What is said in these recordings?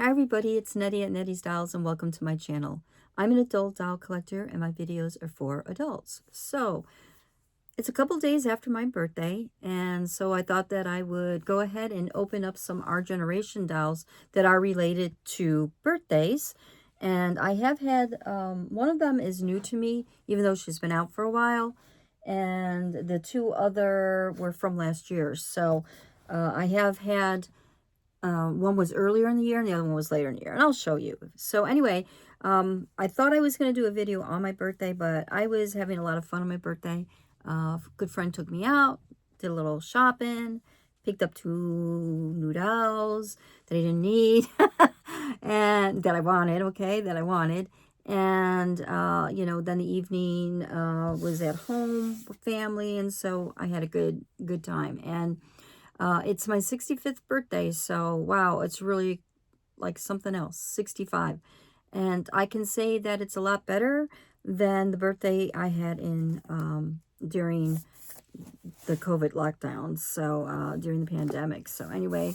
Hi everybody, it's Nettie at Nettie's Dolls and welcome to my channel. I'm an adult doll collector and my videos are for adults. So, it's a couple days after my birthday, and so I thought that I would go ahead and open up some Our Generation dolls that are related to birthdays. And I have had, one of them is new to me, even though she's been out for a while. And the two other were from last year. So, I have had one was earlier in the year and the other one was later in the year. And I'll show you. So anyway, I thought I was going to do a video on my birthday, but I was having a lot of fun on my birthday. A good friend took me out, did a little shopping, picked up 2 new dolls that I didn't need and that I wanted, okay, that I wanted. And, you know, then the evening was at home with family. And so I had a good time. And it's my 65th birthday, so wow, it's really like something else, 65. And I can say that it's a lot better than the birthday I had in during the COVID lockdown, so during the pandemic. So anyway,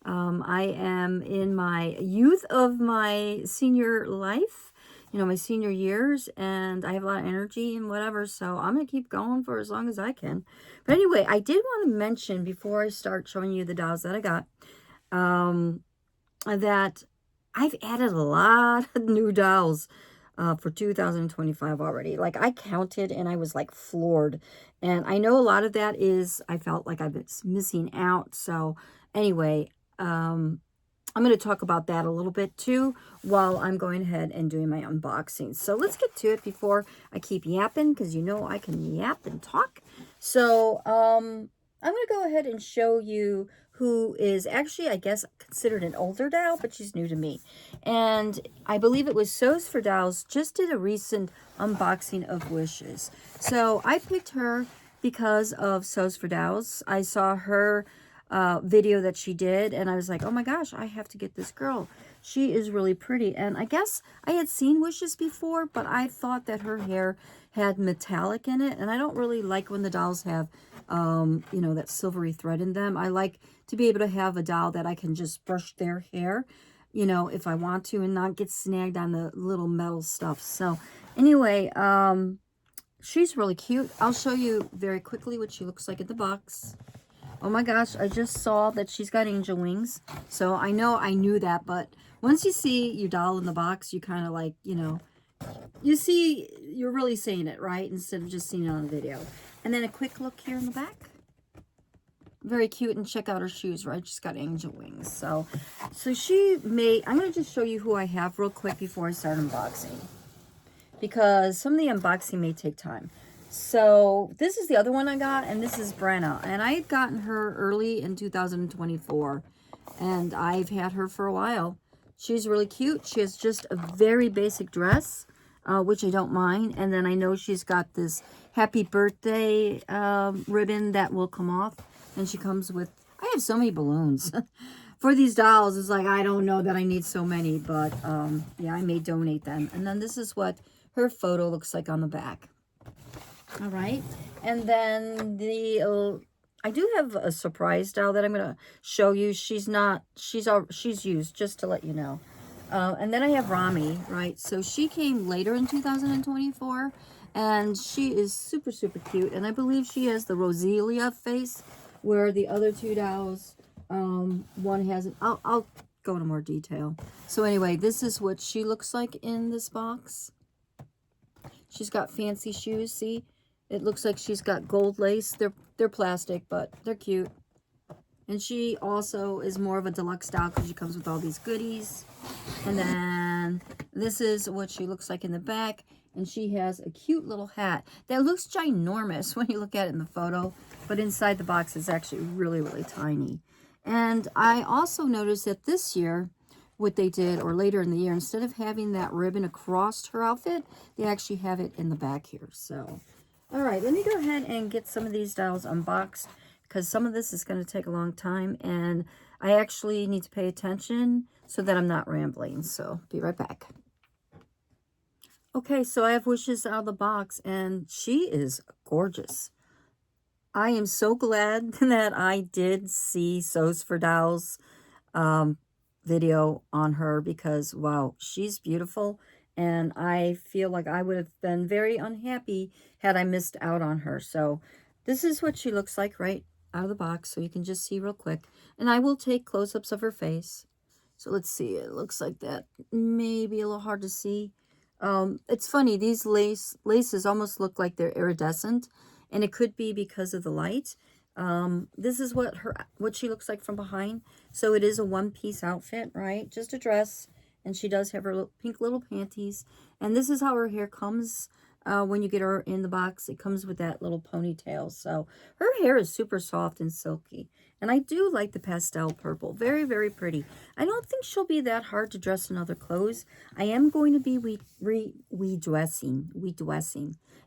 I am in my youth of my senior life, you know, my senior years, and I have a lot of energy and whatever, so I'm going to keep going for as long as I can. But anyway, I did want to mention before I start showing you the dolls that I got, that I've added a lot of new dolls for 2025 already. Like, I counted and I was like floored. And I know a lot of that is I felt like I've been missing out. So anyway, I'm going to talk about that a little bit too while I'm going ahead and doing my unboxing. So let's get to it before I keep yapping, because you know I can yap and talk. So I'm going to go ahead and show you who is actually, I guess, considered an older doll, but she's new to me. And I believe it was Sews for Dolls just did a recent unboxing of Wishes. So I picked her because of Sews for Dolls. I saw her video that she did, and I was like, oh my gosh, I have to get this girl. She is really pretty. And I guess I had seen Wishes before, but I thought that her hair had metallic in it, and I don't really like when the dolls have you know, that silvery thread in them. I like to be able to have a doll that I can just brush their hair, you know, if I want to, and not get snagged on the little metal stuff. So anyway, she's really cute. I'll show you very quickly what she looks like in the box. Oh my gosh, I just saw that she's got angel wings. So I know I knew that, but once you see your doll in the box, you kind of like, you know, you see, you're really seeing it, right? Instead of just seeing it on the video. And then a quick look here in the back. Very cute, and check out her shoes, right? She's got angel wings. So she may, I'm going to just show you who I have real quick before I start unboxing, because some of the unboxing may take time. So this is the other one I got, and this is Brenna. And I had gotten her early in 2024, and I've had her for a while. She's really cute. She has just a very basic dress, which I don't mind. And then I know she's got this happy birthday ribbon that will come off. And she comes with, I have so many balloons. For these dolls, it's like, I don't know that I need so many, but yeah, I may donate them. And then this is what her photo looks like on the back. All right. And then I do have a surprise doll that I'm going to show you. She's used, just to let you know. And then I have Rami, right? So she came later in 2024, and she is super, super cute. And I believe she has the Roselia face, where the other two dolls, one has, I'll go into more detail. So anyway, this is what she looks like in this box. She's got fancy shoes, see? It looks like she's got gold lace. They're plastic, but they're cute. And she also is more of a deluxe doll because she comes with all these goodies. And then this is what she looks like in the back. And she has a cute little hat that looks ginormous when you look at it in the photo. But inside the box is actually really, really tiny. And I also noticed that this year, what they did, or later in the year, instead of having that ribbon across her outfit, they actually have it in the back here. So, all right, let me go ahead and get some of these dolls unboxed, because some of this is going to take a long time, and I actually need to pay attention so that I'm not rambling. So, be right back. Okay, so I have Wishes out of the box, and she is gorgeous. I am so glad that I did see Sews for Dolls video on her because, wow, she's beautiful. And I feel like I would have been very unhappy had I missed out on her. So this is what she looks like right out of the box. So you can just see real quick. And I will take close-ups of her face. So let's see. It looks like that. Maybe a little hard to see. It's funny. These laces almost look like they're iridescent. And it could be because of the light. This is what she looks like from behind. So it is a one-piece outfit, right? Just a dress. And she does have her pink little panties. And this is how her hair comes when you get her in the box. It comes with that little ponytail. So her hair is super soft and silky. And I do like the pastel purple. Very, very pretty. I don't think she'll be that hard to dress in other clothes. I am going to be redressing.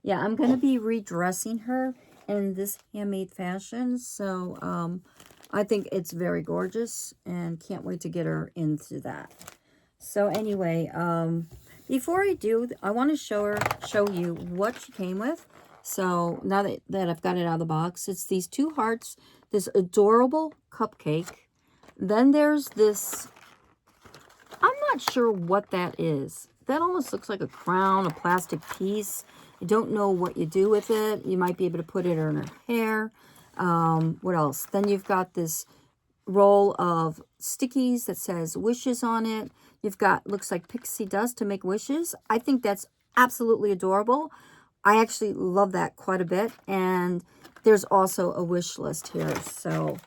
Yeah, I'm going to be redressing her in this handmade fashion. So I think it's very gorgeous and can't wait to get her into that. So anyway, before I do, I want to show you what she came with. So now that I've got it out of the box, it's these two hearts, this adorable cupcake. Then there's this, I'm not sure what that is. That almost looks like a crown, a plastic piece. I don't know what you do with it. You might be able to put it in her hair. What else? Then you've got this roll of stickies that says wishes on it. You've got, looks like pixie dust to make wishes. I think that's absolutely adorable. I actually love that quite a bit. And there's also a wish list here. So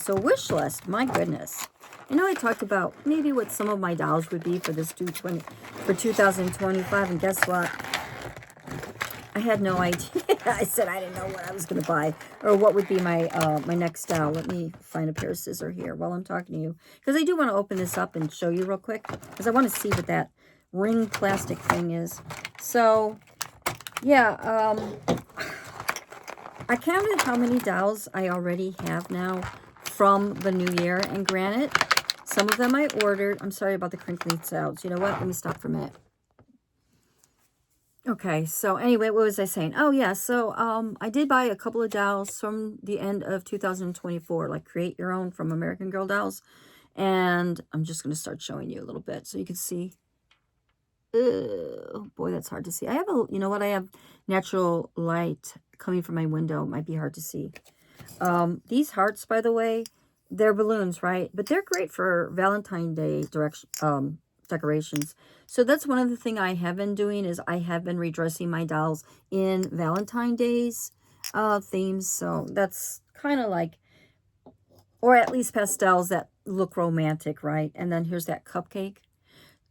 wish list, my goodness. I know I talked about maybe what some of my dolls would be for this 2025, and guess what? I had no idea. I said I didn't know what I was going to buy or what would be my my next doll. Let me find a pair of scissors here while I'm talking to you, because I do want to open this up and show you real quick, because I want to see what that ring plastic thing is. So, yeah, I counted how many dolls I already have now from the new year, and granted, some of them I ordered. I'm sorry about the crinkly sounds. You know what? Let me stop for a minute. Okay, so anyway, what was I saying? Oh, yeah, so I did buy a couple of dolls from the end of 2024, like Create Your Own from American Girl Dolls. And I'm just going to start showing you a little bit so you can see. Oh, boy, that's hard to see. I have you know what? I have natural light coming from my window. It might be hard to see. These hearts, by the way, they're balloons, right? But they're great for Valentine's Day decorations. So that's one of the things I have been doing, is I have been redressing my dolls in Valentine's Day's themes. So that's kind of like, or at least pastels that look romantic, right? And then here's that cupcake.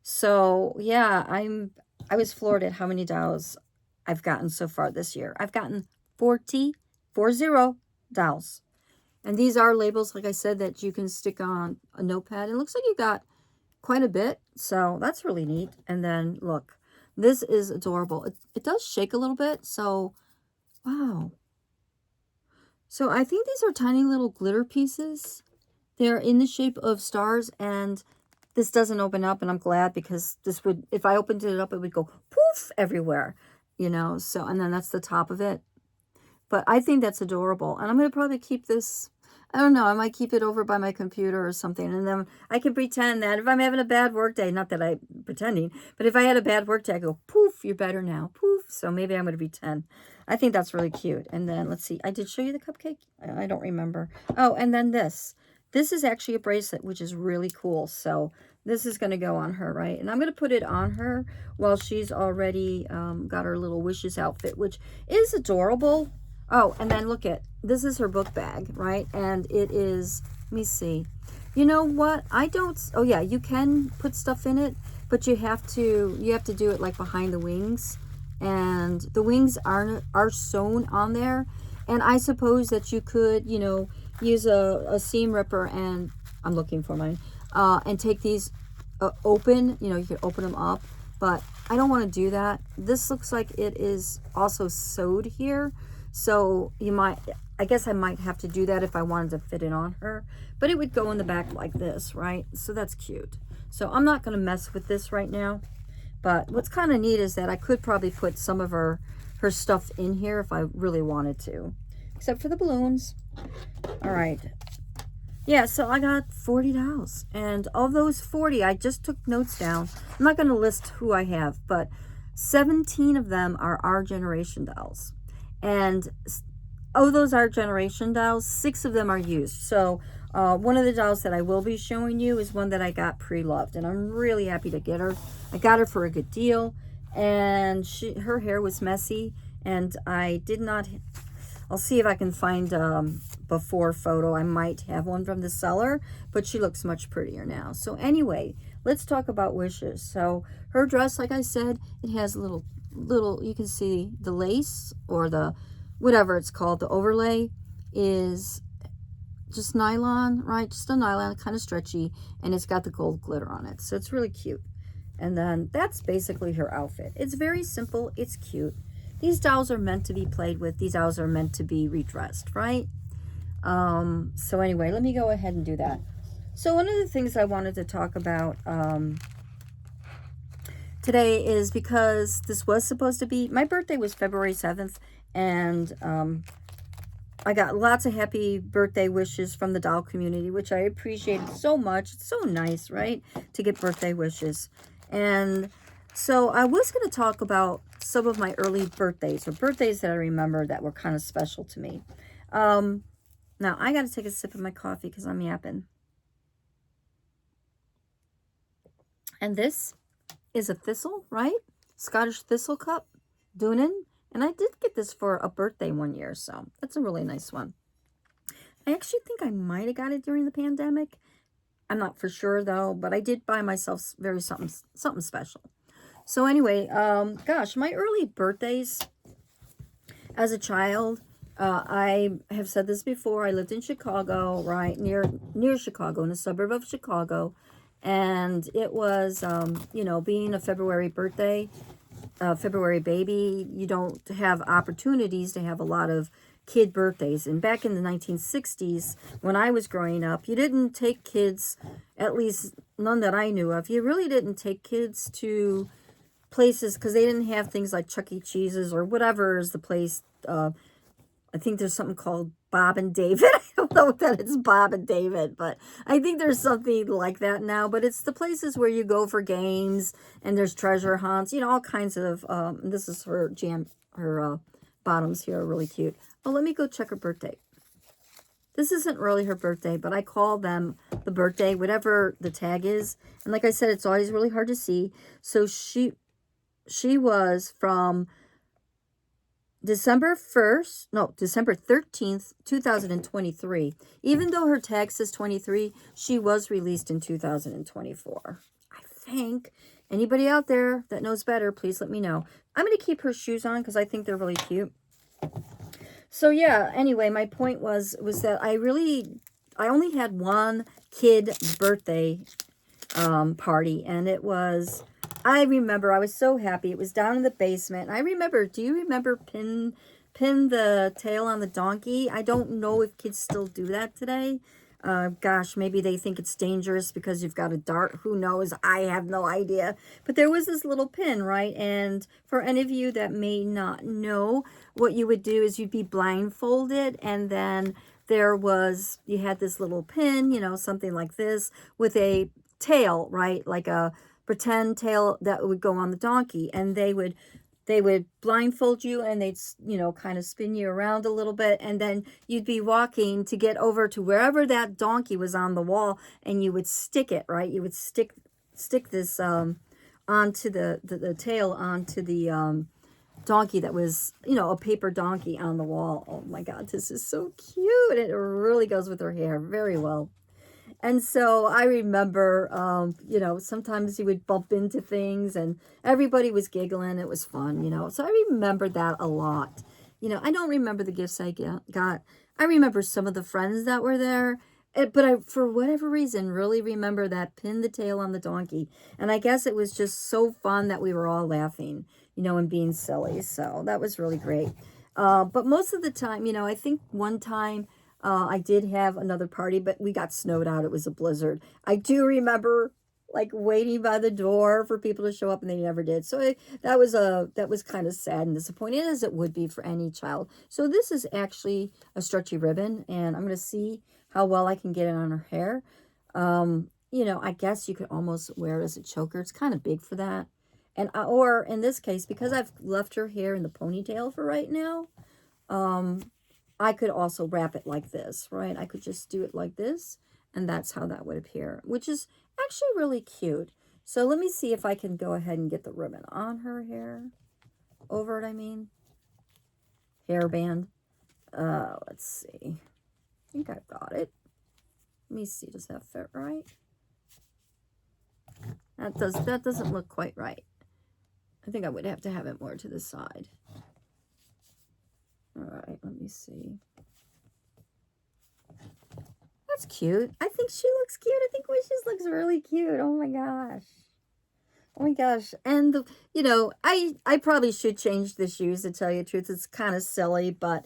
So yeah, I was floored at how many dolls I've gotten so far this year. I've gotten 40 dolls. And these are labels, like I said, that you can stick on a notepad. It looks like you got quite a bit, so that's really neat. And then look, this is adorable. It does shake a little bit, so wow. So I think these are tiny little glitter pieces. They're in the shape of stars, and this doesn't open up, and I'm glad, because this would, if I opened it up, it would go poof everywhere, you know. So, and then that's the top of it. But I think that's adorable, and I'm going to probably keep this, I don't know, I might keep it over by my computer or something, and then I can pretend that if I'm having a bad work day, not that I'm pretending, but if I had a bad work day, I go, poof, you're better now, poof. So maybe I'm going to pretend. I think that's really cute. And then, let's see, I did show you the cupcake? I don't remember. Oh, and then this. This is actually a bracelet, which is really cool. So this is going to go on her, right? And I'm going to put it on her while she's already got her little wishes outfit, which is adorable. Oh, and then look at, this is her book bag, right? And it is, let me see. You know what? I don't, oh yeah, you can put stuff in it, but you have to do it like behind the wings. And the wings are sewn on there. And I suppose that you could, you know, use a seam ripper, and I'm looking for mine, and take these open, you know, you could open them up, but I don't want to do that. This looks like it is also sewed here. So you might, I guess I might have to do that if I wanted to fit it on her, but it would go in the back like this, right? So that's cute. So I'm not going to mess with this right now, but what's kind of neat is that I could probably put some of her stuff in here if I really wanted to, except for the balloons. All right. Yeah, so I got 40 dolls. And of those 40, I just took notes down. I'm not going to list who I have, but 17 of them are our generation dolls. And of those Our Generation dolls, 6 of them are used. So one of the dolls that I will be showing you is one that I got pre-loved, and I'm really happy to get her. I got her for a good deal, and her hair was messy, and I did not. I'll see if I can find before photo. I might have one from the seller, but she looks much prettier now. So anyway, let's talk about wishes. So her dress, like I said, it has little, you can see the lace or the, whatever it's called, the overlay is just nylon, right? Just a nylon, kind of stretchy, and it's got the gold glitter on it. So it's really cute. And then that's basically her outfit. It's very simple. It's cute. These dolls are meant to be played with. These dolls are meant to be redressed, right? So anyway, let me go ahead and do that. So one of the things I wanted to talk about today is because this was supposed to be, my birthday was February 7th, and I got lots of happy birthday wishes from the doll community, which I appreciated so much. It's so nice, right, to get birthday wishes. And so I was going to talk about some of my early birthdays, or birthdays that I remember that were kind of special to me. Now, I got to take a sip of my coffee because I'm yapping. And this is a thistle, right? Scottish thistle cup, Doonan. And I did get this for a birthday one year, so that's a really nice one. I actually think I might have got it during the pandemic. I'm not for sure, though, but I did buy myself something special. So anyway, gosh, my early birthdays as a child, I have said this before. I lived in Chicago, right near Chicago, in a suburb of Chicago, and it was, you know, being a February birthday, February baby, you don't have opportunities to have a lot of kid birthdays. And back in the 1960s, when I was growing up, you didn't take kids, at least none that I knew of, you really didn't take kids to places because they didn't have things like Chuck E. Cheese's or whatever is the place. I think there's something called Bob and David. I don't know that it's Bob and David, but I think there's something like that now. But it's the places where you go for games, and there's treasure hunts, you know, all kinds of, this is her bottoms here are really cute. Oh, let me go check her birthday. This isn't really her birthday, but I call them the birthday, whatever the tag is. And like I said, it's always really hard to see. So she was from December 13th, 2023. Even though her tag says 23, she was released in 2024. I think. Anybody out there that knows better, please let me know. I'm going to keep her shoes on because I think they're really cute. So yeah, anyway, my point was that I only had one kid birthday party, and it was, I remember I was so happy. It was down in the basement. And I remember, do you remember pin the tail on the donkey? I don't know if kids still do that today. Gosh, maybe they think it's dangerous because you've got a dart. Who knows? I have no idea. But there was this little pin, right? And for any of you that may not know, what you would do is you'd be blindfolded, and then you had this little pin, you know, something like this with a tail, right? Like a pretend tail that would go on the donkey, and they would blindfold you, and they'd, you know, kind of spin you around a little bit, and then you'd be walking to get over to wherever that donkey was on the wall, and you would stick it, right? You would stick this onto the tail onto the donkey that was, you know, a paper donkey on the wall. Oh my God, this is so cute. It really goes with her hair very well. And so I remember, you know, sometimes you would bump into things and everybody was giggling. It was fun, you know. So I remember that a lot. You know, I don't remember the gifts I got. I remember some of the friends that were there. But I, for whatever reason, really remember that pin the tail on the donkey. And I guess it was just so fun that we were all laughing, you know, and being silly. So that was really great. But most of the time, you know, I think one time I did have another party, but we got snowed out. It was a blizzard. I do remember like waiting by the door for people to show up, and they never did. So that was kind of sad and disappointing, as it would be for any child. So this is actually a stretchy ribbon, and I'm going to see how well I can get it on her hair. You know, I guess you could almost wear it as a choker. It's kind of big for that. And or in this case, because I've left her hair in the ponytail for right now, I could also wrap it like this, right? I could just do it like this, and that's how that would appear, which is actually really cute. So let me see if I can go ahead and get the ribbon on her hair. Over it, I mean. Hairband. Let's see. I think I've got it. Let me see, does that fit right? That doesn't look quite right. I think I would have to have it more to the side. All right, let me see. That's cute. I think she looks cute. I think Wishes looks really cute. Oh my gosh. Oh my gosh. And, you know, I probably should change the shoes, to tell you the truth. It's kind of silly, but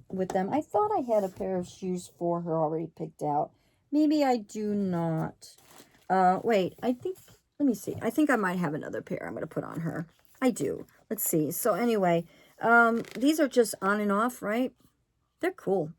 with them, I thought I had a pair of shoes for her already picked out. Maybe I do not. Wait, I think, let me see. I think I might have another pair I'm going to put on her. I do. Let's see. So anyway, these are just on and off, right? They're cool.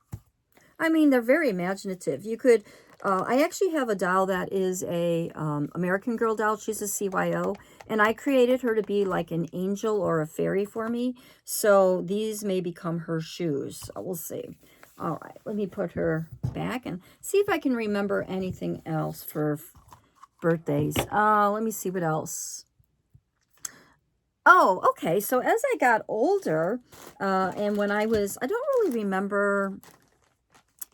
I mean, they're very imaginative. You could, I actually have a doll that is a American Girl doll. She's a CYO, and I created her to be like an angel or a fairy for me. So these may become her shoes. We'll see. All right, let me put her back and see if I can remember anything else for birthdays. Let me see what else. Oh, okay. So as I got older, and when I don't really remember.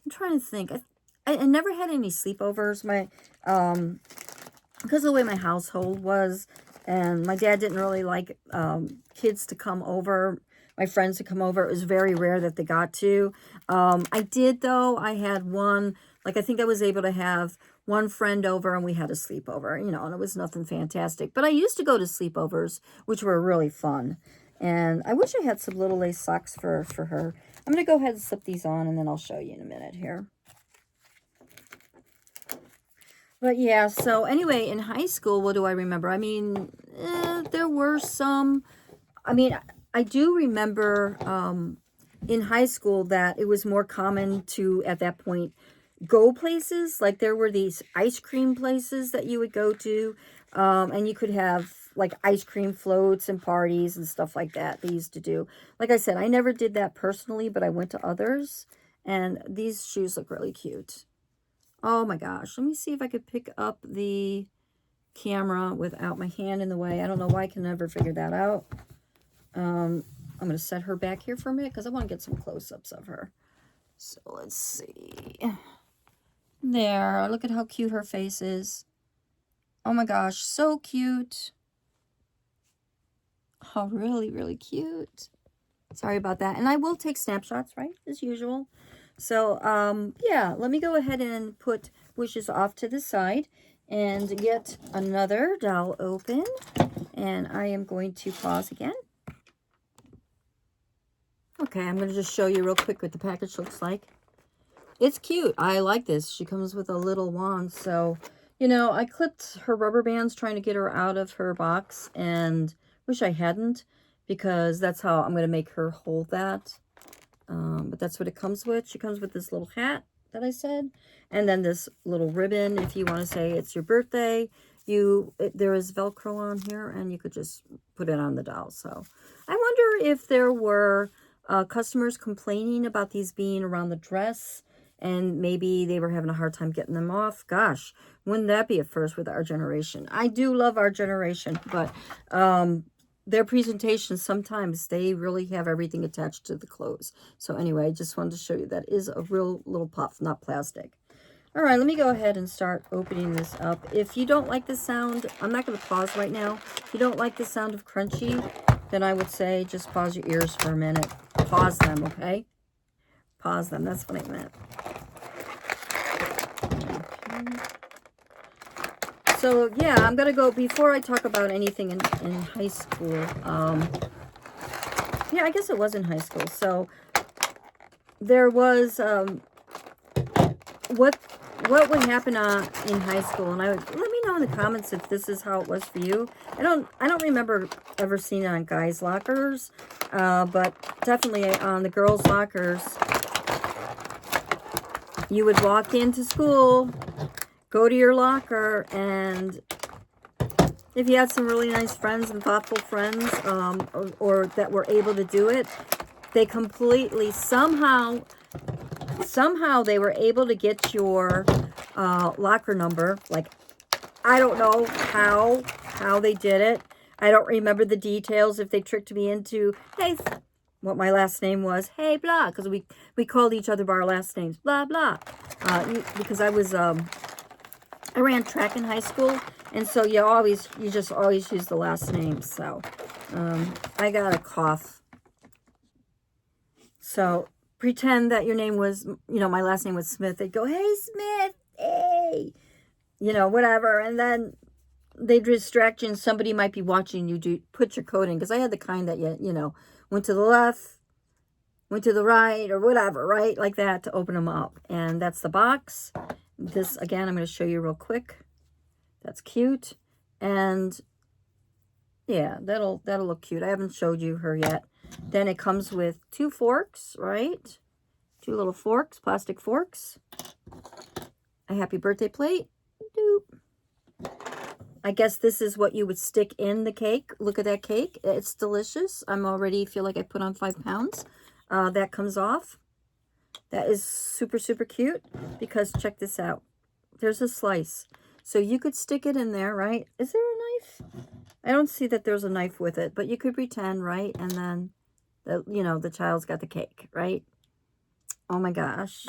I'm trying to think. I never had any sleepovers. Because of the way my household was, and my dad didn't really like kids to come over, my friends to come over. It was very rare that they got to. I did, though. I had one, like I think I was able to have one friend over, and we had a sleepover, you know, and it was nothing fantastic. But I used to go to sleepovers, which were really fun. And I wish I had some little lace socks for her. I'm going to go ahead and slip these on, and then I'll show you in a minute here. But yeah, so anyway, in high school, what do I remember? I mean, there were some, I mean, I do remember in high school that it was more common to, at that point, go places. Like there were these ice cream places that you would go to, and you could have like ice cream floats and parties and stuff like that they used to do. Like I said, I never did that personally, but I went to others, and these shoes look really cute. Oh my gosh, let me see if I could pick up the camera without my hand in the way. I don't know why I can never figure that out. I'm going to set her back here for a minute because I want to get some close-ups of her. So let's see. There, look at how cute her face is. Oh my gosh, so cute. Oh, really, really cute. Sorry about that. And I will take snapshots, right, as usual. So, yeah, let me go ahead and put Wishes off to the side and get another doll open. And I am going to pause again. Okay, I'm going to just show you real quick what the package looks like. It's cute. I like this. She comes with a little wand. So, you know, I clipped her rubber bands trying to get her out of her box, and wish I hadn't, because that's how I'm going to make her hold that. But that's what it comes with. She comes with this little hat that I said, and then this little ribbon if you want to say it's your birthday. There is Velcro on here, and you could just put it on the doll. So I wonder if there were customers complaining about these being around the dress, and maybe they were having a hard time getting them off. Gosh, wouldn't that be a first with our generation? I do love our generation, but their presentations, sometimes they really have everything attached to the clothes. So anyway, I just wanted to show you that is a real little puff, not plastic. All right, let me go ahead and start opening this up. If you don't like the sound, I'm not going to pause right now. If you don't like the sound of crunchy, then I would say just pause your ears for a minute. Pause them, okay? Pause them, that's what I meant. Okay. So, yeah, I'm going to go, before I talk about anything in high school, yeah, I guess it was in high school. So, there was, what would happen in high school, and let me know in the comments if this is how it was for you. I don't remember ever seeing it on guys' lockers, but definitely on the girls' lockers. you would walk into school, go to your locker, and if you had some really nice friends and thoughtful friends, or that were able to do it, they completely, somehow they were able to get your locker number. Like, I don't know how they did it. I don't remember the details, if they tricked me into, hey, what my last name was, hey, blah, because we called each other by our last names, blah, blah. Because I ran track in high school, and so you just always use the last name. So, I got a cough. So, pretend that your name was, my last name was Smith. They'd go, hey, Smith, hey, whatever. And then they'd distract you, and somebody might be watching you put your code in. Because I had the kind that, went to the left, went to the right, or whatever, right? Like that, to open them up. And that's the box. This, again, I'm going to show you real quick. That's cute. And yeah, that'll look cute. I haven't showed you her yet. Then it comes with 2 forks, right? 2 little forks, plastic forks. A happy birthday plate. Doop. I guess this is what you would stick in the cake. Look at that cake. It's delicious. I'm already feel like I put on 5 pounds. That comes off. That is super, super cute, because check this out. There's a slice. So you could stick it in there, right? Is there a knife? I don't see that there's a knife with it, but you could pretend, right? And then, the child's got the cake, right? Oh my gosh.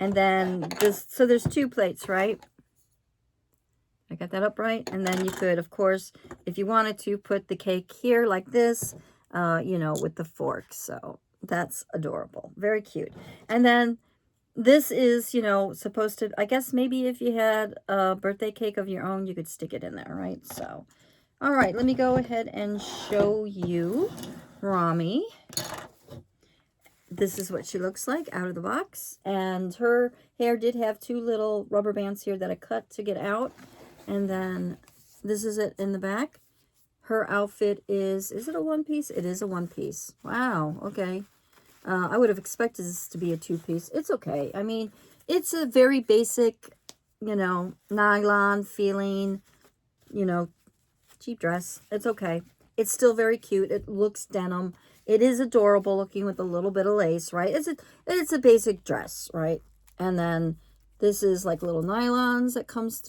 And then so there's 2 plates, right? I got that up right. And then you could, of course, if you wanted to, put the cake here like this, with the fork. So that's adorable. Very cute. And then this is, supposed to, I guess maybe if you had a birthday cake of your own, you could stick it in there, right? So, all right, let me go ahead and show you Rami. This is what she looks like out of the box. And her hair did have 2 little rubber bands here that I cut to get out. And then this is it in the back. Her outfit is it a 1-piece? It is a 1-piece. Wow, okay. I would have expected this to be a 2-piece. It's okay. I mean, it's a very basic, nylon feeling, cheap dress. It's okay. It's still very cute. It looks denim. It is adorable looking with a little bit of lace, right? It's a basic dress, right? And then this is like little nylons that comes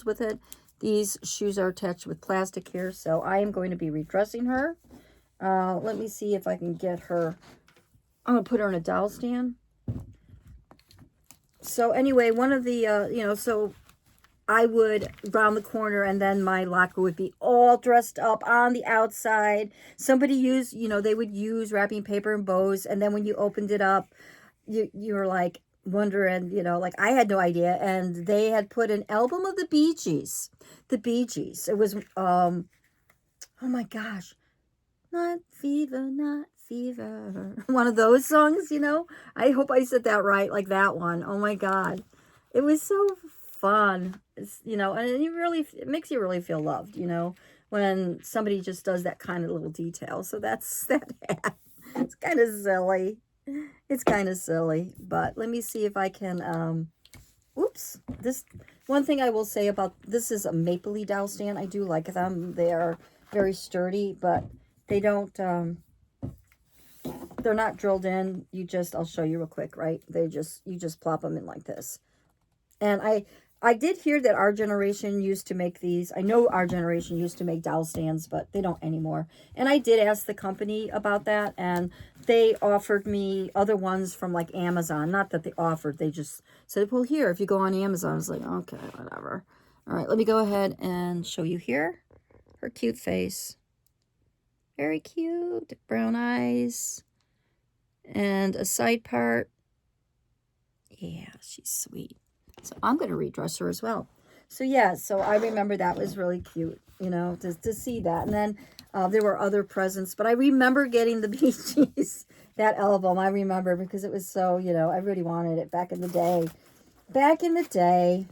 with it. These shoes are attached with plastic here, so I am going to be redressing her. Let me see if I can get her. I'm going to put her in a doll stand. So anyway, one of the, so I would round the corner, and then my locker would be all dressed up on the outside. Somebody used, they would use wrapping paper and bows, and then when you opened it up, you were like wondering, like I had no idea, and they had put an album of the Bee Gees. The Bee Gees. It was, oh my gosh, not fever, not fever. One of those songs, I hope I said that right, like that one. Oh my God. It was so fun. It's, and it makes you really feel loved, when somebody just does that kind of little detail. So that's that hat. It's kind of silly. It's kind of silly, but let me see if I can, oops. This, one thing I will say about, this is a Mapley doll stand. I do like them. They are very sturdy, but they don't, they're not drilled in. I'll show you real quick, right? You just plop them in like this. And I did hear that our generation used to make these. I know our generation used to make doll stands, but they don't anymore. And I did ask the company about that, and they offered me other ones from like Amazon. Not that they offered, they just said, well, here, if you go on Amazon. I was like, okay, whatever. All right, let me go ahead and show you here. Her cute face. Very cute. Brown eyes. And a side part. Yeah, she's sweet. So I'm going to redress her as well. So yeah, so I remember that was really cute, to see that. And then there were other presents, but I remember getting the Bee Gees, that album. I remember because it was so, I really wanted it back in the day. Back in the day.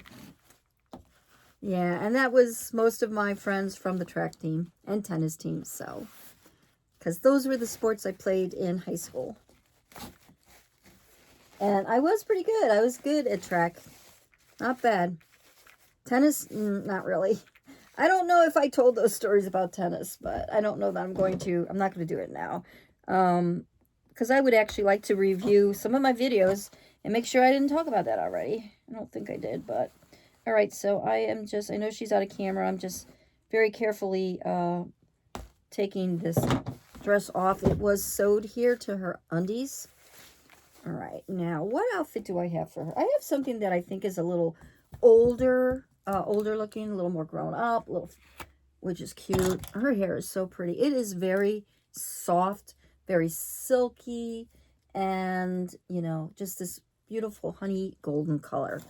Yeah, and that was most of my friends from the track team and tennis team. So, because those were the sports I played in high school. And I was pretty good. I was good at track. Not bad. Tennis, not really. I don't know if I told those stories about tennis, but I don't know that I'm going to. I'm not going to do it now. Because I would actually like to review some of my videos and make sure I didn't talk about that already. I don't think I did, but... Alright, so I know she's out of camera. I'm just very carefully taking this dress off. It was sewed here to her undies. Alright, now, what outfit do I have for her? I have something that I think is a little older looking, a little more grown up, which is cute. Her hair is so pretty. It is very soft, very silky, and, you know, just this beautiful honey golden color.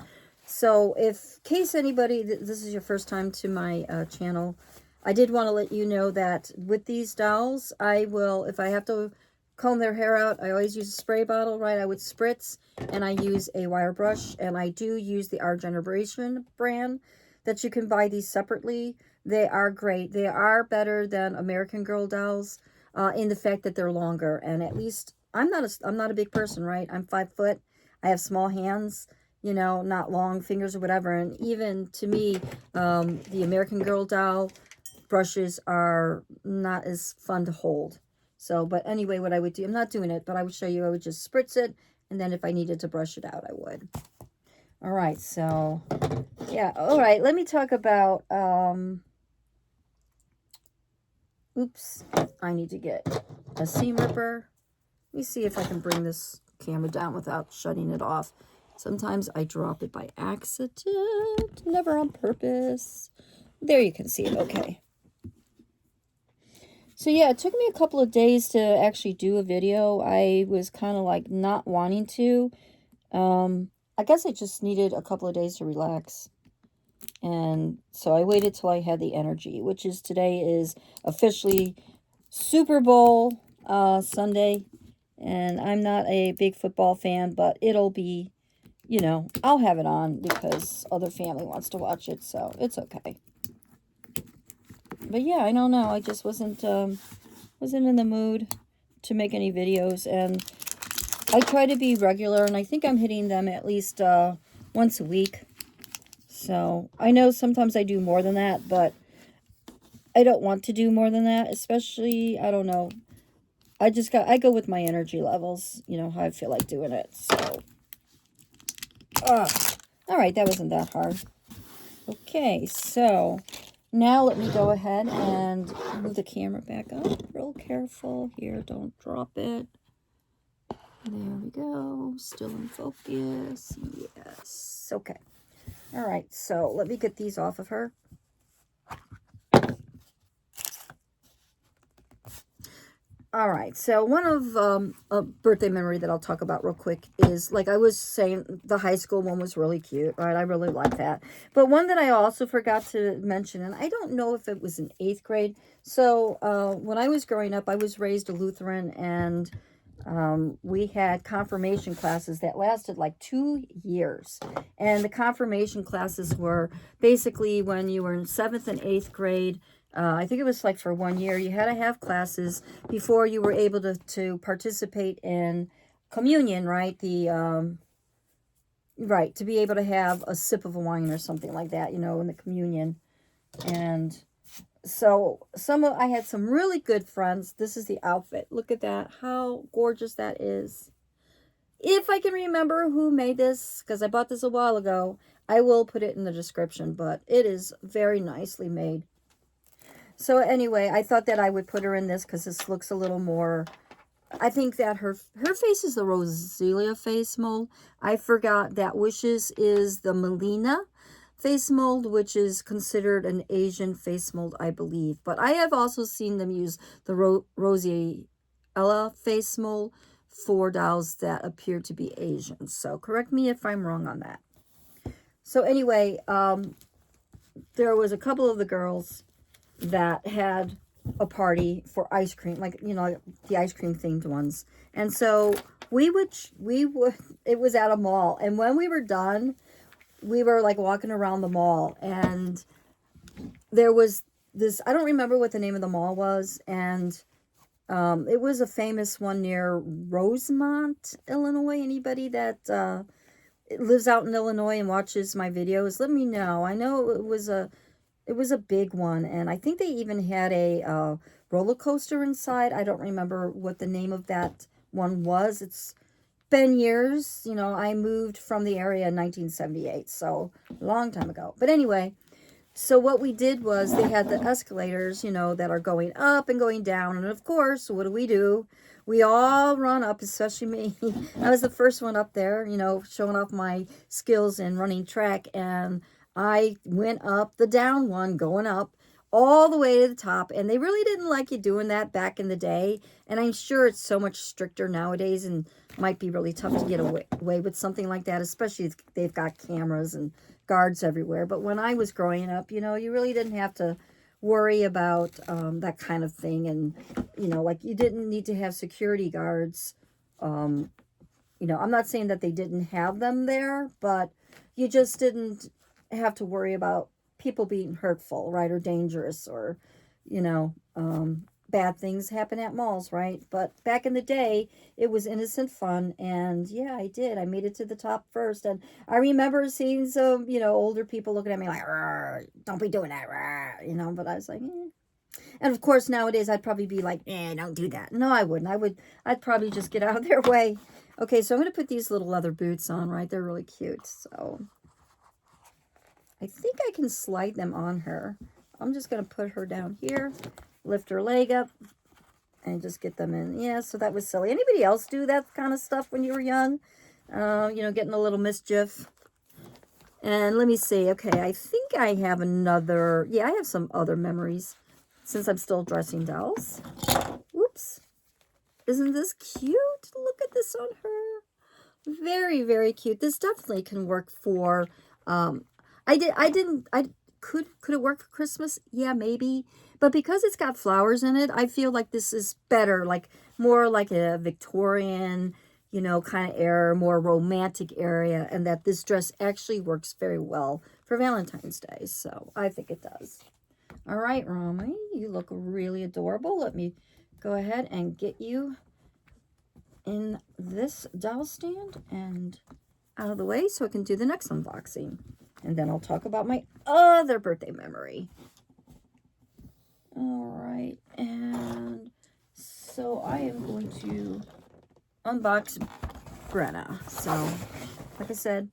So, in case anybody, this is your first time to my channel, I did want to let you know that with these dolls, I will, if I have to comb their hair out, I always use a spray bottle, right? I would spritz, and I use a wire brush, and I do use the Our Generation brand that you can buy these separately. They are great. They are better than American Girl dolls in the fact that they're longer, and at least, I'm not a big person, right? I'm 5 foot. I have small hands, you know, not long fingers or whatever. And even to me, the American Girl doll brushes are not as fun to hold. So, but anyway, what I would do, I'm not doing it, but I would show you, I would just spritz it. And then if I needed to brush it out, I would. All right, so, yeah. All right, let me talk about, oops, I need to get a seam ripper. Let me see if I can bring this camera down without shutting it off. Sometimes I drop it by accident, never on purpose. There you can see it, okay. So yeah, it took me a couple of days to actually do a video. I was kind of like not wanting to. I guess I just needed a couple of days to relax. And so I waited till I had the energy, which is today is officially Super Bowl Sunday. And I'm not a big football fan, but it'll be, you know, I'll have it on because other family wants to watch it, so it's okay. But yeah, I don't know. I just wasn't in the mood to make any videos, and I try to be regular, and I think I'm hitting them at least once a week. So I know sometimes I do more than that, but I don't want to do more than that, especially, I don't know. I go with my energy levels, you know, how I feel like doing it. So, all right, that wasn't that hard. Okay, so now let me go ahead and move the camera back up. Real careful here, don't drop it. There we go, still in focus. Yes, okay. All right, so let me get these off of her. All right, so one of a birthday memory that I'll talk about real quick is, like I was saying, the high school one was really cute, right? I really like that. But one that I also forgot to mention, and I don't know if it was in 8th grade. So when I was growing up, I was raised a Lutheran, and we had confirmation classes that lasted like 2 years. And the confirmation classes were basically when you were in 7th and 8th grade. I think it was like for 1 year, you had to have classes before you were able to participate in communion, right? Right, to be able to have a sip of wine or something like that, you know, in the communion. And so I had some really good friends. This is the outfit. Look at that, how gorgeous that is. If I can remember who made this, because I bought this a while ago, I will put it in the description, but it is very nicely made. So anyway, I thought that I would put her in this because this looks a little more, I think that her face is the Roselia face mold. I forgot that Wishes is the Melina face mold, which is considered an Asian face mold, I believe. But I have also seen them use the Rosiella face mold for dolls that appear to be Asian. So correct me if I'm wrong on that. So anyway, there was a couple of the girls that had a party for ice cream, like, you know, the ice cream themed ones. And so we would, it was at a mall. And when we were done, we were like walking around the mall, and there was this, I don't remember what the name of the mall was. And It was a famous one near Rosemont, Illinois. Anybody that lives out in Illinois and watches my videos, let me know. I know it was a big one, and I think they even had a roller coaster inside. I don't remember what the name of that one was. It's been years. You know, I moved from the area in 1978, so a long time ago. But anyway, so what we did was they had the escalators, you know, that are going up and going down. And of course, what do? We all run up, especially me. I was the first one up there, you know, showing off my skills in running track. And I went up the down one, going up all the way to the top. And they really didn't like you doing that back in the day. And I'm sure it's so much stricter nowadays and might be really tough to get away with something like that, especially if they've got cameras and guards everywhere. But when I was growing up, you know, you really didn't have to worry about that kind of thing. And, you know, like you didn't need to have security guards. You know, I'm not saying that they didn't have them there, but you just didn't have to worry about people being hurtful, right, or dangerous, or, you know, bad things happen at malls, right? But back in the day, it was innocent fun, and yeah, I did. I made it to the top first, and I remember seeing some, you know, older people looking at me like, "Don't be doing that," you know. But I was like, eh. And of course, nowadays I'd probably be like, don't do that. No, I wouldn't. I'd probably just get out of their way. Okay, so I'm going to put these little leather boots on, right? They're really cute. So I think I can slide them on her. I'm just going to put her down here, lift her leg up, and just get them in. Yeah, so that was silly. Anybody else do that kind of stuff when you were young? You know, getting a little mischief. And let me see. Okay, I think I have another. Yeah, I have some other memories since I'm still dressing dolls. Whoops. Isn't this cute? Look at this on her. Very, very cute. This definitely can work for, could it work for Christmas? Yeah, maybe. But because it's got flowers in it, I feel like this is better, like more like a Victorian, you know, kind of era, more romantic area, and that this dress actually works very well for Valentine's Day. So I think it does. All right, Romy, you look really adorable. Let me go ahead and get you in this doll stand and out of the way so I can do the next unboxing. And then I'll talk about my other birthday memory. All right, and so I am going to unbox Brenna. So, like I said,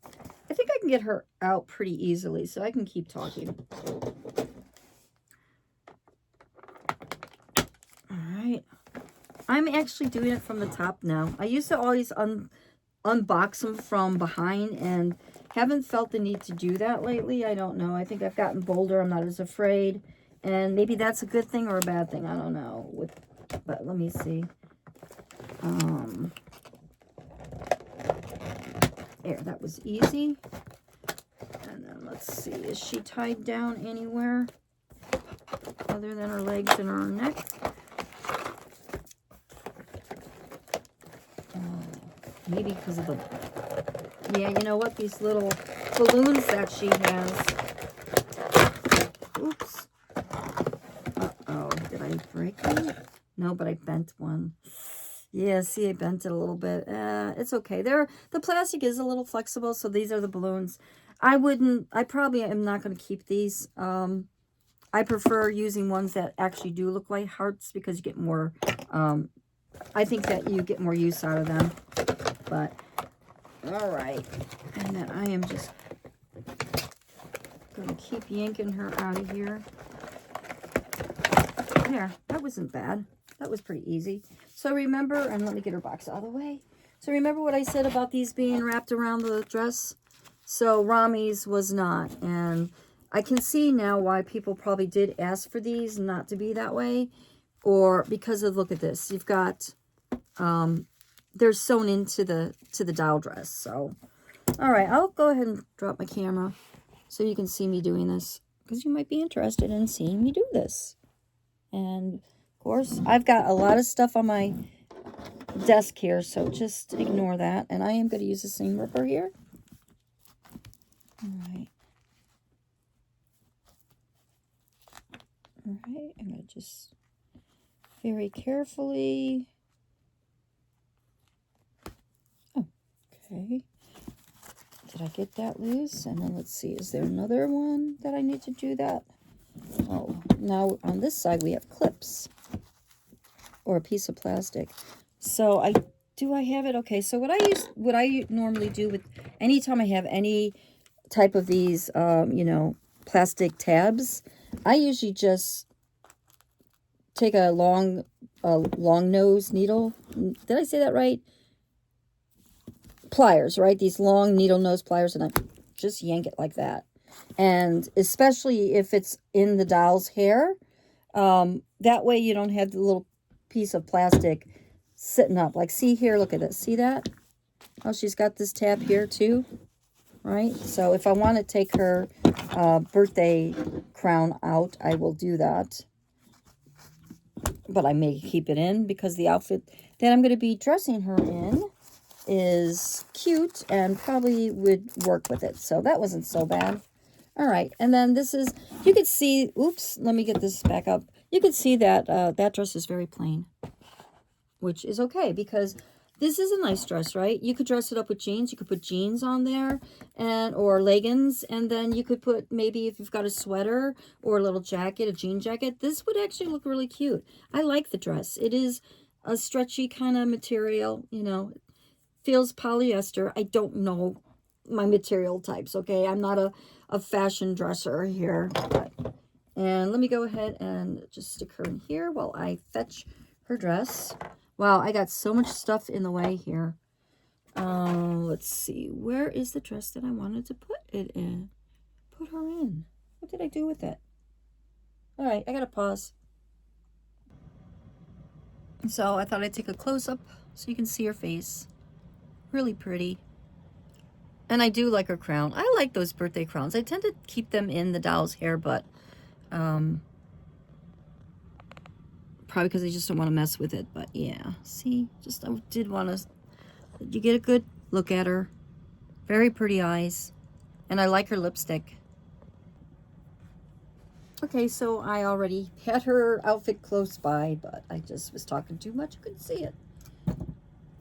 I think I can get her out pretty easily, so I can keep talking. All right. I'm actually doing it from the top now. I used to always unbox them from behind and haven't felt the need to do that lately. I don't know. I think I've gotten bolder. I'm not as afraid. And maybe that's a good thing or a bad thing. I don't know. But let me see. There, that was easy. And then let's see. Is she tied down anywhere other than her legs and her neck? Maybe because of the... Yeah, you know what? These little balloons that she has. Oops. Uh-oh. Did I break them? No, but I bent one. Yeah, see, I bent it a little bit. It's okay. The plastic is a little flexible, so these are the balloons. I probably am not going to keep these. I prefer using ones that actually do look like hearts because you get more... I think that you get more use out of them. But, all right. And then I am just going to keep yanking her out of here. There, that wasn't bad. That was pretty easy. So remember, and let me get her box out of the way. So remember what I said about these being wrapped around the dress? So Romy's was not. And I can see now why people probably did ask for these not to be that way. Or because of, look at this. You've got... they're sewn into the doll dress. So, all right, I'll go ahead and drop my camera so you can see me doing this because you might be interested in seeing me do this. And of course, I've got a lot of stuff on my desk here, so just ignore that. And I am going to use the seam ripper here. All right. All right, I'm going to just very carefully. Oh, okay. Did I get that loose? And then let's see, is there another one that I need to do that? Oh, now on this side we have clips or a piece of plastic. So I have it? Okay, so what I normally do with anytime I have any type of these you know, plastic tabs, I usually just take a long nose needle. Did I say that right? Pliers, right? These long needle nose pliers, and I just yank it like that. And especially if it's in the doll's hair, that way you don't have the little piece of plastic sitting up. Like, see here, look at this. See that? Oh, she's got this tab here too, right? So if I want to take her birthday crown out, I will do that. But I may keep it in because the outfit that I'm going to be dressing her in is cute and probably would work with it. So that wasn't so bad. All right. And then this is, you could see, oops, let me get this back up. You could see that that dress is very plain, which is okay because this is a nice dress, right? You could dress it up with jeans. You could put jeans on there and or leggings. And then you could put, maybe if you've got a sweater or a little jacket, a jean jacket, this would actually look really cute. I like the dress. It is a stretchy kind of material, you know, feels polyester. I don't know my material types, okay? I'm not a fashion dresser here. But, and let me go ahead and just stick her in here while I fetch her dress. Wow, I got so much stuff in the way here. Let's see. Where is the dress that I wanted to put it in? Put her in. What did I do with it? All right, I got to pause. So I thought I'd take a close-up so you can see her face. Really pretty. And I do like her crown. I like those birthday crowns. I tend to keep them in the doll's hair, but probably because I just don't want to mess with it. But yeah, see, just I did want to, you get a good look at her. Very pretty eyes. And I like her lipstick. Okay, so I already had her outfit close by, but I just was talking too much. I couldn't see it.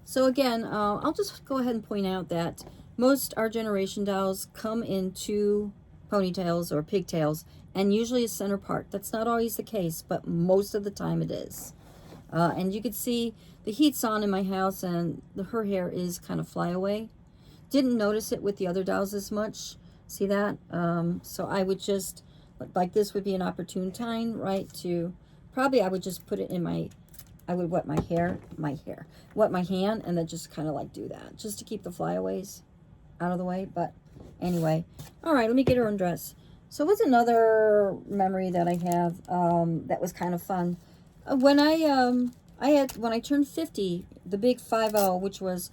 So again, I'll just go ahead and point out that most Our Generation dolls come in two ponytails or pigtails, and usually a center part. That's not always the case, but most of the time it is. And you can see the heat's on in my house, and her hair is kind of flyaway. Didn't notice it with the other dolls as much. See that? So I would just, like this would be an opportune time, right, to, probably I would just put it in my, I would wet wet my hand, and then just kind of like do that, just to keep the flyaways out of the way. But anyway, all right, let me get her undressed. So what's another memory that I have that was kind of fun? When when I turned 50, the big 50, which was,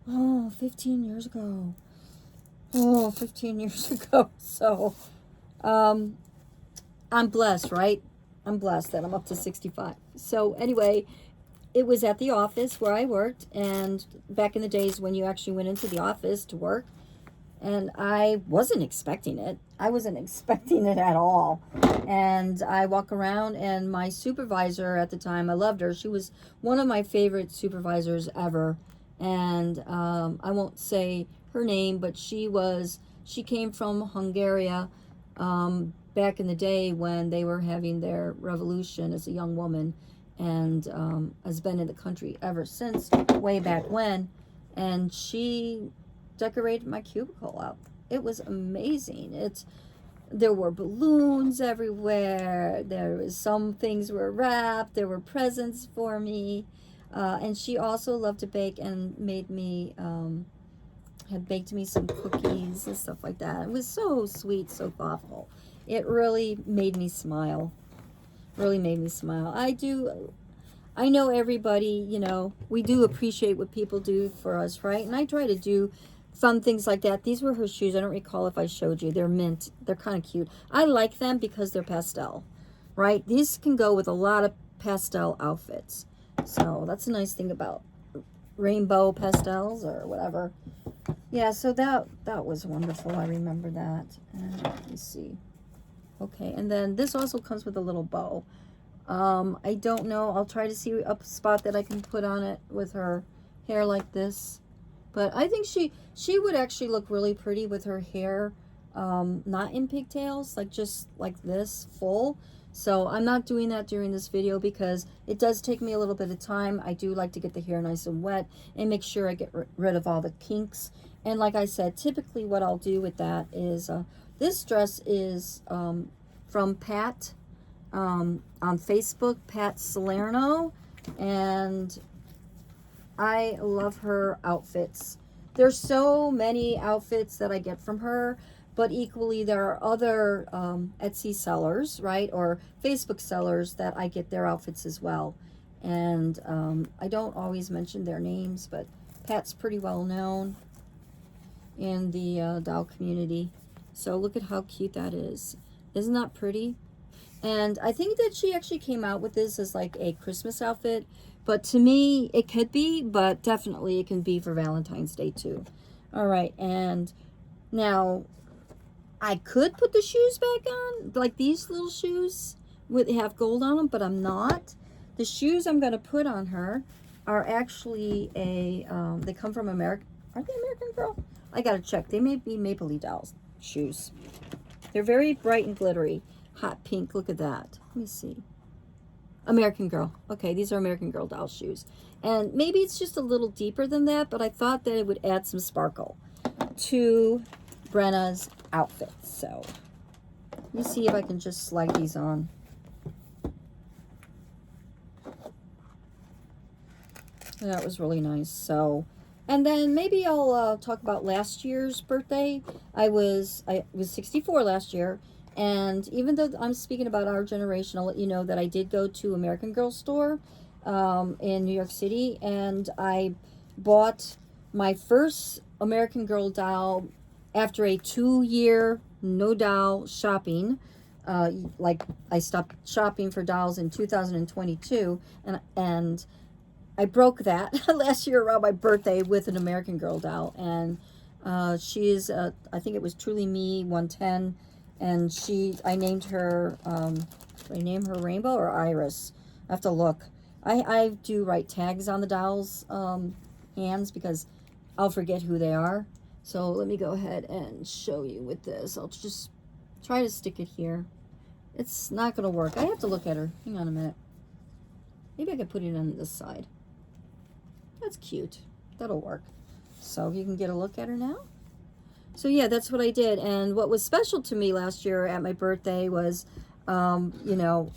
15 years ago. Oh, 15 years ago. So, I'm blessed, right? I'm blessed that I'm up to 65. So anyway, it was at the office where I worked, and back in the days when you actually went into the office to work, and I wasn't expecting it. I wasn't expecting it at all. And I walk around, and my supervisor at the time, I loved her. She was one of my favorite supervisors ever. And I won't say her name, but she came from Hungary back in the day when they were having their revolution as a young woman, and has been in the country ever since, way back when. And she decorated my cubicle up. It was amazing. There were balloons everywhere. There was, some things were wrapped. There were presents for me. And she also loved to bake and had baked me some cookies and stuff like that. It was so sweet, so thoughtful. It really made me smile. Really made me smile. I know everybody, you know, we do appreciate what people do for us, right? And I try to do fun things like that. These were her shoes. I don't recall if I showed you. They're mint. They're kind of cute. I like them because they're pastel, right? These can go with a lot of pastel outfits. So that's a nice thing about rainbow pastels or whatever. Yeah, so that was wonderful. I remember that. And let me see. Okay, and then this also comes with a little bow. I don't know. I'll try to see a spot that I can put on it with her hair like this. But I think she would actually look really pretty with her hair not in pigtails, like just like this, full. So I'm not doing that during this video because it does take me a little bit of time. I do like to get the hair nice and wet and make sure I get rid of all the kinks. And like I said, typically what I'll do with that is, this dress is from Pat on Facebook, Pat Salerno, and I love her outfits. There's so many outfits that I get from her, but equally there are other Etsy sellers, right, or Facebook sellers that I get their outfits as well. And I don't always mention their names, but Pat's pretty well known in the doll community. So look at how cute that is. Isn't that pretty? And I think that she actually came out with this as like a Christmas outfit. But to me, it could be, but definitely it can be for Valentine's Day too. All right, and now I could put the shoes back on, like these little shoes would have gold on them, but I'm not. The shoes I'm going to put on her are actually they come from America. Are they American Girl? I got to check. They may be Maple Leaf Dolls shoes. They're very bright and glittery. Hot pink. Look at that. Let me see. American Girl. Okay, these are American Girl doll shoes. And maybe it's just a little deeper than that, but I thought that it would add some sparkle to Brenna's outfit. So, let me see if I can just slide these on. That was really nice. So, and then maybe I'll talk about last year's birthday. I was 64 last year. And even though I'm speaking about our generation, I'll let you know that I did go to American Girl store in New York City, and I bought my first American Girl doll after a 2-year no doll shopping. Like I stopped shopping for dolls in 2022, and I broke that last year around my birthday with an American Girl doll, and she is I think it was Truly Me 110. And I named her, did I name her Rainbow or Iris? I have to look. I do write tags on the dolls' hands because I'll forget who they are. So let me go ahead and show you with this. I'll just try to stick it here. It's not going to work. I have to look at her. Hang on a minute. Maybe I could put it on this side. That's cute. That'll work. So you can get a look at her now. So yeah, that's what I did. And what was special to me last year at my birthday was, you know,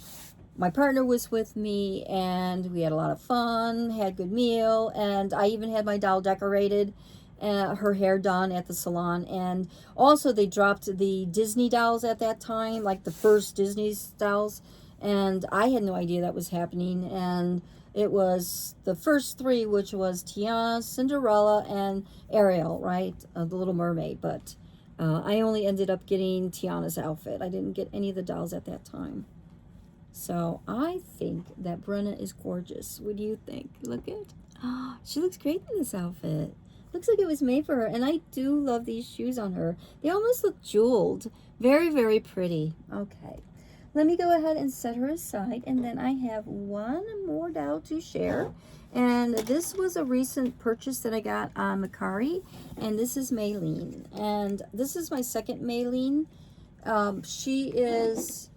my partner was with me and we had a lot of fun, had a good meal, and I even had my doll decorated, her hair done at the salon. And also they dropped the Disney dolls at that time, like the first Disney dolls, and I had no idea that was happening. And it was the first 3, which was Tiana, Cinderella, and Ariel, right? The Little Mermaid. But I only ended up getting Tiana's outfit. I didn't get any of the dolls at that time. So I think that Brenna is gorgeous. What do you think? Look at, oh, she looks great in this outfit. Looks like it was made for her. And I do love these shoes on her. They almost look jeweled. Very, very pretty. Okay. Let me go ahead and set her aside, and then I have one more doll to share. And this was a recent purchase that I got on Mercari, and this is Maylene. And this is my second Maylene. She is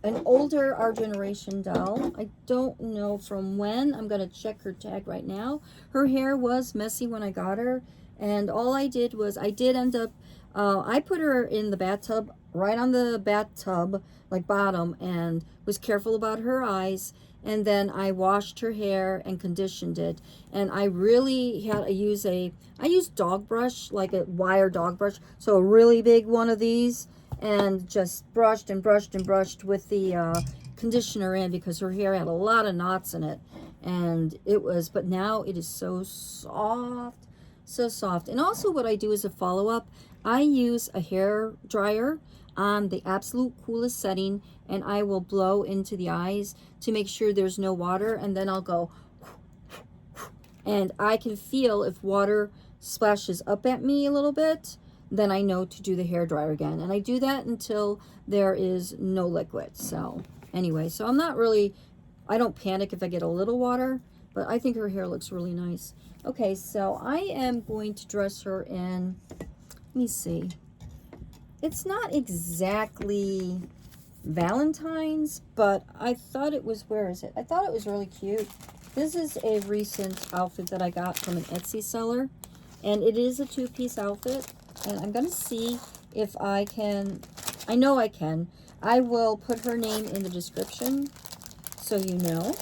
an older Our Generation doll. I don't know from when. I'm going to check her tag right now. Her hair was messy when I got her, and all I did was I did end up, I put her in the bathtub, right on the bathtub, like bottom, and was careful about her eyes. And then I washed her hair and conditioned it. And I really had to use I used dog brush, like a wire dog brush. So a really big one of these. And just brushed and brushed and brushed with the conditioner in, because her hair had a lot of knots in it. And it was, but now it is so soft. So soft. And also what I do as a follow-up, I use a hair dryer on the absolute coolest setting, and I will blow into the eyes to make sure there's no water, and then I'll go, and I can feel if water splashes up at me a little bit, then I know to do the hair dryer again. And I do that until there is no liquid. So Anyway, so I'm not really, I don't panic if I get a little water, but I think her hair looks really nice. Okay, so I am going to dress her in, let me see. It's not exactly Valentine's, but I thought it was, where is it? I thought it was really cute. This is a recent outfit that I got from an Etsy seller, and it is a two-piece outfit, and I'm going to see if I can, I know I can. I will put her name in the description so you know.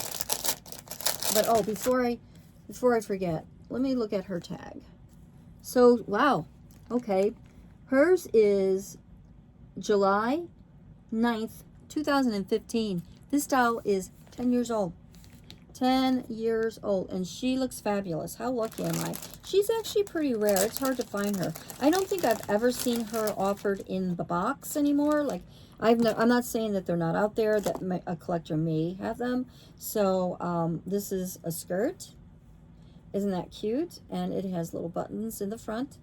But oh, before I forget, let me look at her tag. So, wow. Okay. Hers is July 9th, 2015. This doll is 10 years old. 10 years old, and she looks fabulous. How lucky am I? She's actually pretty rare. It's hard to find her. I don't think I've ever seen her offered in the box anymore. Like, I'm not saying that they're not out there, that a collector may have them. So this is a skirt. Isn't that cute? And it has little buttons in the front.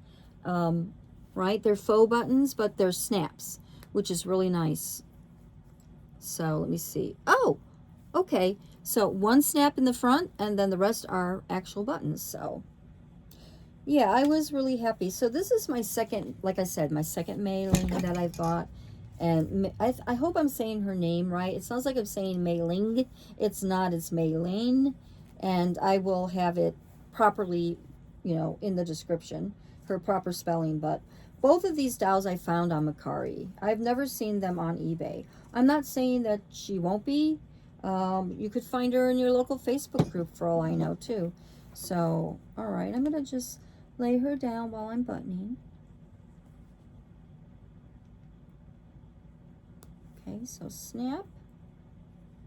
Right? They're faux buttons, but they're snaps, which is really nice. So let me see. Oh, okay. So one snap in the front, and then the rest are actual buttons. So yeah, I was really happy. So this is my second, like I said, my second Mei Ling that I bought. And I hope I'm saying her name right. It sounds like I'm saying Mei Ling. It's not, it's Mei Ling. And I will have it properly, you know, in the description, her proper spelling. But both of these dolls I found on Mercari. I've never seen them on eBay. I'm not saying that she won't be. You could find her in your local Facebook group for all I know too. So, all right, I'm going to just lay her down while I'm buttoning. Okay, so snap.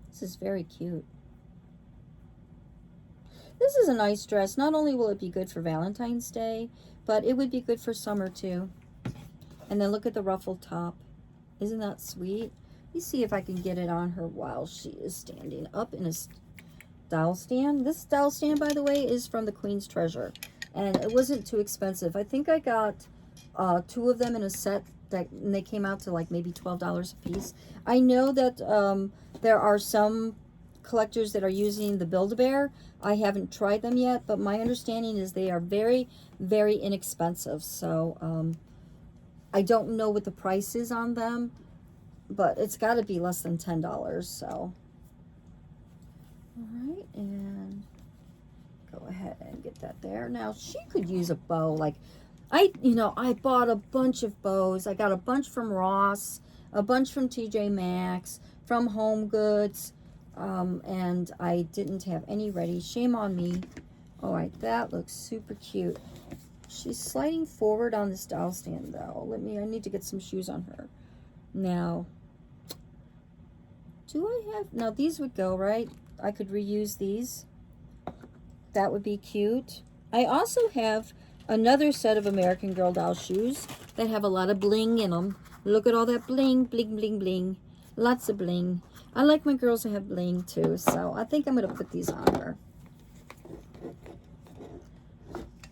This is very cute. This is a nice dress. Not only will it be good for Valentine's Day, but it would be good for summer too. And then look at the ruffled top. Isn't that sweet? Let me see if I can get it on her while she is standing up in a doll stand. This doll stand, by the way, is from the Queen's Treasure. And it wasn't too expensive. I think I got 2 of them in a set, and they came out to like maybe $12 a piece. I know that there are some collectors that are using the Build-A-Bear. I haven't tried them yet, but my understanding is they are very, very inexpensive. So I don't know what the price is on them, but it's got to be less than $10. So, all right, and go ahead and get that there. Now she could use a bow. Like I bought a bunch of bows. I got a bunch from Ross, a bunch from TJ Maxx, from Home Goods, and I didn't have any ready. Shame on me. All right, that looks super cute. She's sliding forward on this doll stand though. I need to get some shoes on her. Now, now these would go, right? I could reuse these. That would be cute. I also have another set of American Girl doll shoes that have a lot of bling in them. Look at all that bling, bling, bling, bling. Lots of bling. I like my girls to have bling too, so I think I'm going to put these on her.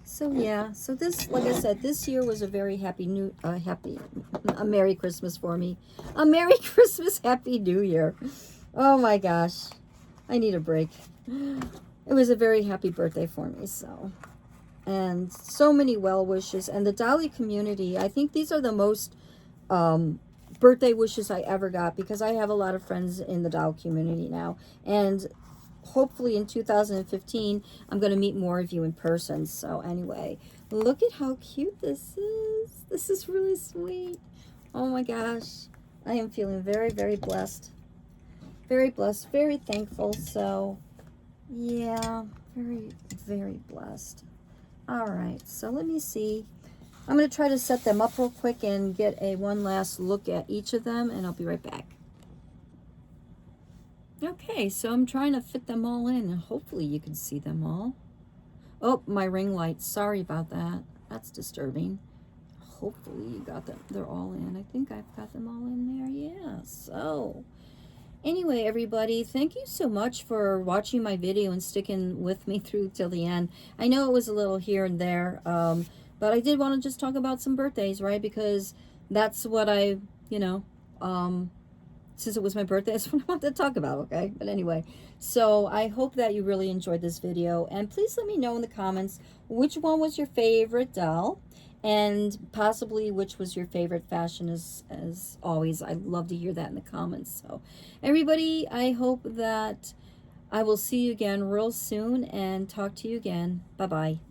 So yeah, so this, like I said, this year was a very a Merry Christmas for me. A Merry Christmas, Happy New Year. Oh my gosh, I need a break. It was a very happy birthday for me, so. And so many well wishes. And the Dolly community, I think these are the most birthday wishes I ever got, because I have a lot of friends in the doll community now. And hopefully in 2015, I'm going to meet more of you in person. So anyway, look at how cute this is. This is really sweet. Oh my gosh. I am feeling very, very blessed. Very blessed. Very thankful. So yeah, very, very blessed. All right. So let me see. I'm going to try to set them up real quick and get one last look at each of them, and I'll be right back. Okay, so I'm trying to fit them all in, and hopefully you can see them all. Oh, my ring light. Sorry about that. That's disturbing. Hopefully you got them. They're all in. I think I've got them all in there. Yeah, so anyway, everybody, thank you so much for watching my video and sticking with me through till the end. I know it was a little here and there, but I did want to just talk about some birthdays, right? Because that's what I, since it was my birthday, that's what I wanted to talk about, okay? But anyway, so I hope that you really enjoyed this video, and please let me know in the comments which one was your favorite doll, and possibly which was your favorite fashion. As always, I'd love to hear that in the comments. So everybody, I hope that I will see you again real soon and talk to you again. Bye-bye.